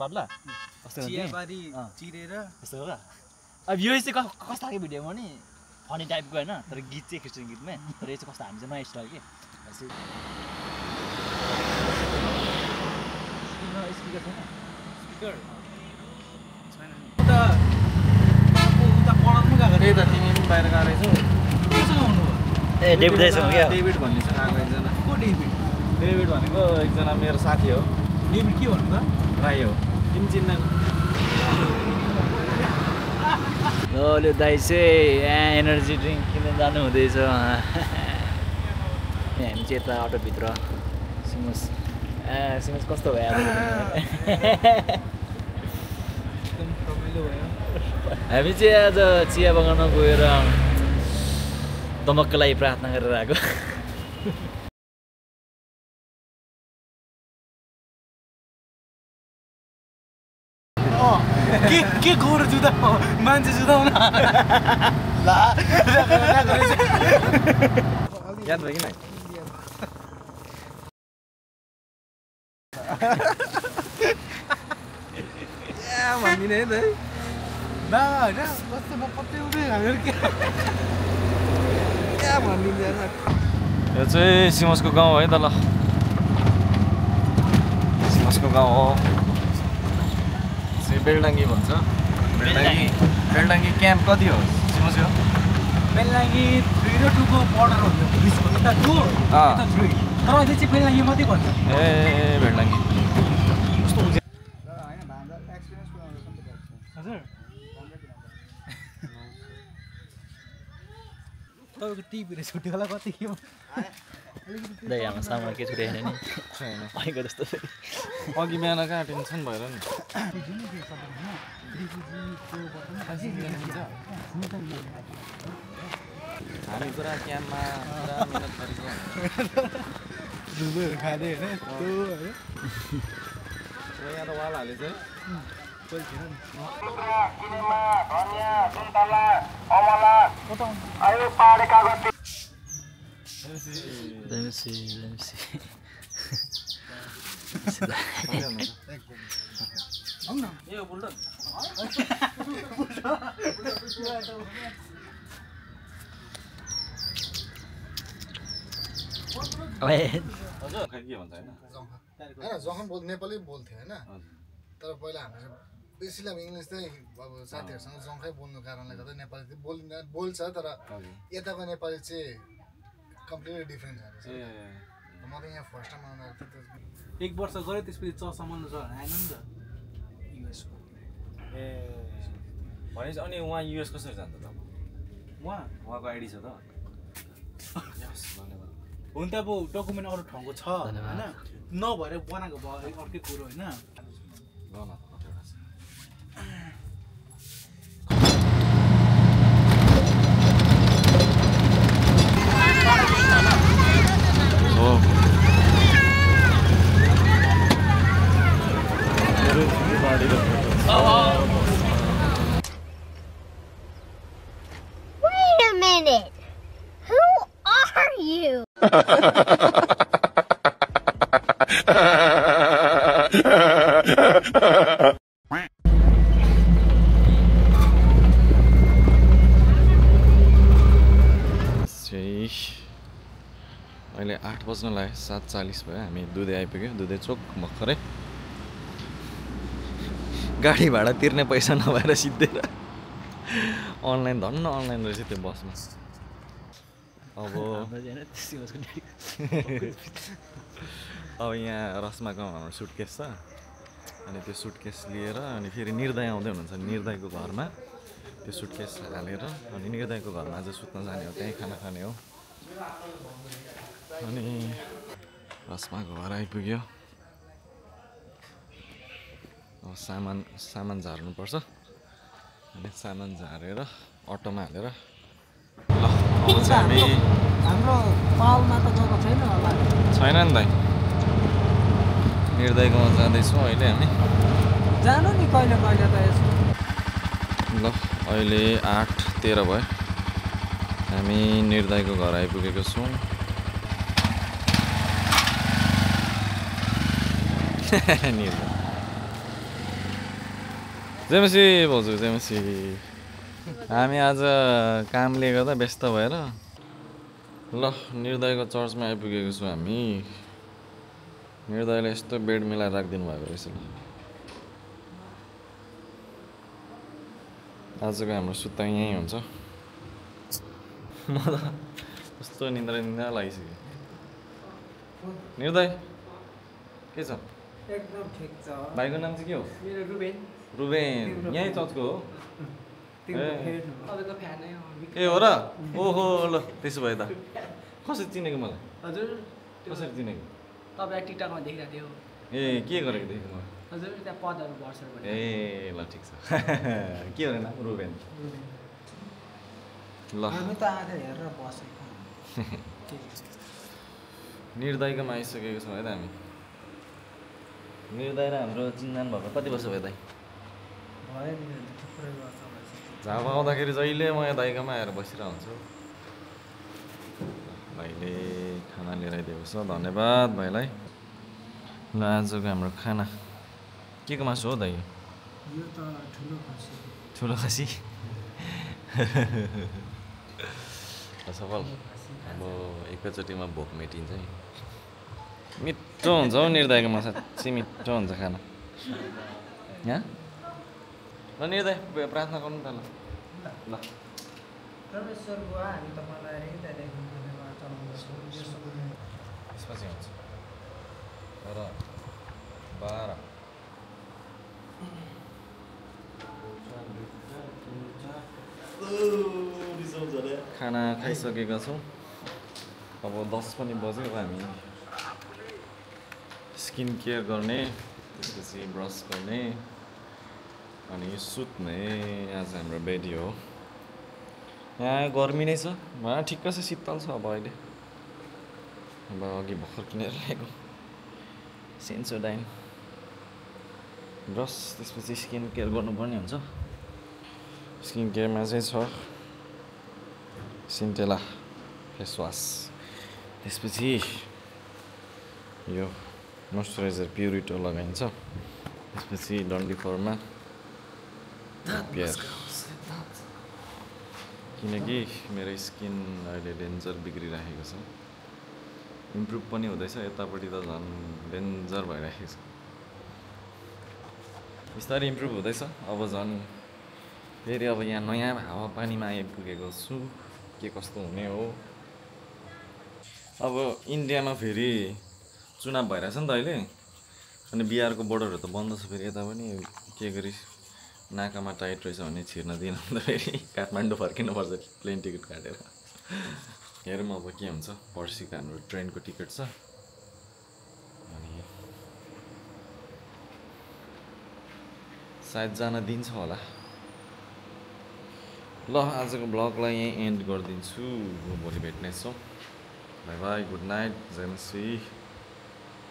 पातला कस्तो चियाबारी चिरेर यस्तो हो र अब यो चाहिँ कस्तो खालको भिडियोमा नि फनी टाइपको होइन तर गीत चाहिँ क्रिस्चियन गीतमा तर यो चाहिँ कस्तो हामी चाहिँ नयाँ स्टाइल के स्पिकर छैन स्पिकर छैन उता पढाउनु गएको त्यही त तिमी पनि बाहिर गएको रहेछौ केसँग हुनुभयो ए डेभिड दाइसँग क्या डेभिड भन्नेसँग आएको एकजना को डेभिड डेभिड भनेको एकजना मेरो साथी हो डेभिड के भन्नु त राई हो तिमी चिन्दैन ल दाइ चाहिँ एनर्जी ड्रिङ्क किन्न जानु हुँदैछ हामी चाहिँ यता अटोभित्र सिमस सिमस कस्तो भयो एकदम रमाइलो भयो हामी चाहिँ आज चिया बगानमा गएर दमकको लागि प्रार्थना गरेर आएको के गएर जुदा मान्छे जुदाउन याद भयो कि नै भन्दिनँ है त न होइन कस्तो नपत्याउँदै हामीहरू क्या भनिदिन्छ यो चाहिँ सिमसको गाउँ है त ल सिमसको गाउँ हो बेलडाङ्गी भन्छ बेलडाङ्गी क्याम्प कति हो सिमसको बेलडाङ्गी 3 र 2 को बोर्डर हुन्छ पुलिसको यता 2 यता 3 तर अहिले चाहिँ बेलडाङ्गी मात्रै भन्छ ए बेलडाङ्गी कस्तो हुन्छ हजुर तपाईँको टिभीले छुट्यो होला कति के दाइ हाम्रो सामान के छुट्याएन नि छैन अहिलेको जस्तो अघि बिहान कहाँ टेन्सन भएर नि हामी पुरा क्याम्पमा पुरा मिहिनेत गरेको धुलोहरू खाँदै होइन यहाँ त वाल हालेछ है जखन नेपाली बोल्थ्यो होइन तर पहिला हामी बेसीलाई इङ्ग्लिस चाहिँ अब साथीहरूसँग जङ्कै बोल्नु कारणले गर्दा नेपाली चाहिँ बोल्छ तर यताको नेपाली चाहिँ कम्प्लिटली डिफ्रेन्ट छ म त यहाँ फर्स्ट टाइम आउँदा एक वर्ष गऱ्यो त्यसपछि चसम्म छ आएन नि त युएसको ए भनेपछि अनि उहाँ युएस कसरी जान्छ त उहाँको आइडी छ त हुन त अब डकुमेन्ट अरू ठाउँको छ होइन नभएर बनाएको भयो अर्कै कुरो होइन Wait a minute. Who are you? अहिले 8 बज्न लाग्यो 7:40 भयो हामी दुधे आइपुग्यो दुधे चोक भर्खरै गाडी भाडा तिर्ने पैसा नभएर सिद्धेर अनलाइन धन्न अनलाइन रहेछ त्यो बसमा अब यहाँ रस्माको हाम्रो सुटकेस छ अनि त्यो सुटकेस लिएर अनि फेरि निर्दय आउँदै हुनुहुन्छ निर्दयको घरमा त्यो सुटकेस हालेर अनि निर्दयको घरमा आज सुत्न जाने हो त्यहीँ खाना खाने हो अनि रस्माको घर आइपुग्यो अब सामान झार्नुपर्छ अनि सामान झारेर अटोमा हालेर ल अब चाहिँ हामी हाम्रो पालमा त गएको छैन होला छैन नि दाइ निर्दयकोमा जाँदैछौँ अहिले हामी जानु नि कहिले कहिले त यसो ल अहिले 8:13 भयो हामी निर्दयको घर आइपुगेको छौँ निर्दय जेमसी भाउजू जेमसी हामी आज कामले गर्दा व्यस्त भएर ल निर्दयको चर्चमा आइपुगेको छु हामी निर्दयले यस्तो बेड मिलाएर राखिदिनु भएको रहेछ ल आजको हाम्रो सुत्ता यहीँ हुन्छ म त कस्तो निन्द्रा लागिसक्यो निर्दय के छ एकदम ठिक छ भाइको नाम चाहिँ के हो मेरो रुबेन रुबेन यहीँ चर्चको हो तपाईँको फ्यान ए हो र ओहो ल त्यसो भए त कसरी चिनेको मलाई हजुर कसरी चिनेको तपाईँ टिकटकमा देखिरहेको थियो ए के गरेको देखेँ म हजुर त्यहाँ पदहरू बढ्छ भने ए ल ठिक छ के हो नाम रुबेन ल हामी त आएर हेरेर बसेको निर्दयकोमा आइसकेको छौँ है त हामी निर्दय र हाम्रो चिन्जान भएको कति वर्ष भयो दाइ भयो नि थुप्रै वर्ष झापा आउँदाखेरि जहिले म यहाँ दाइकोमा आएर बसिरहेको हुन्छु भाइले खाना लिएर आइदिएको छ धन्यवाद भाइलाई ल आजको हाम्रो खाना के को मासु हो दाइ यो त ठुलो खसी ठुलो खसी सफल अब एकैचोटिमा भोक मेटिन्छ है मिठो हुन्छ हौ निर्दयकोमा साँच्चै मिठो हुन्छ खाना यहाँ ल निर्दय प्रार्थना गर्नु त ल परमेश्वर बुवा हामी तपाईँलाई हृदयदेखि धन्यवाद चढाउँदछौँ त्यसपछि हुन्छ र 12 खाना खाइसकेका छौँ अब 10 पनि बज्यो हामी स्किन केयर गर्ने त्यसपछि ब्रस गर्ने अनि सुत्ने आज हाम्रो बेडी हो यहाँ गर्मी नै छ ठिक्क छ शीतल छ अब अहिले अब अघि भर्खर किनेर ल्याएको सेन्सोडाइन ब्रस त्यसपछि स्किन केयर गर्नुपर्ने हुन्छ स्किन केयरमा चाहिँ छ सिन्टेला फेस वास त्यसपछि यो मोइस्चराइजर प्युरिटो लगाइन्छ त्यसपछि डन्डीफोरमा केयर किनकि मेरो स्किन अहिले डेन्जर बिग्रिरहेको छ इम्प्रुभ पनि हुँदैछ यतापट्टि त झन् डेन्जर भइरहेको छ बिस्तारै इम्प्रुभ हुँदैछ अब झन् फेरि अब यहाँ नयाँ हावापानीमा आइपुगेको छु के कस्तो हुने हो अब इन्डियामा फेरि चुनाव भइरहेछ नि त अहिले अनि बिहारको बोर्डरहरू त बन्द छ फेरि यता पनि के गरी नाकामा टाइट रहेछ भने छिर्न दिएन त फेरि काठमाडौँ फर्किनुपर्छ प्लेन टिकट काटेर हेरौँ अब के हुन्छ पर्सिको हाम्रो ट्रेनको टिकट छ अनि सायद जान दिन्छ होला ल आजको ब्लगलाई यहीँ एन्ड गरिदिन्छु भोलि भेट्नेछौँ बाई बाई गुड नाइट जेमसी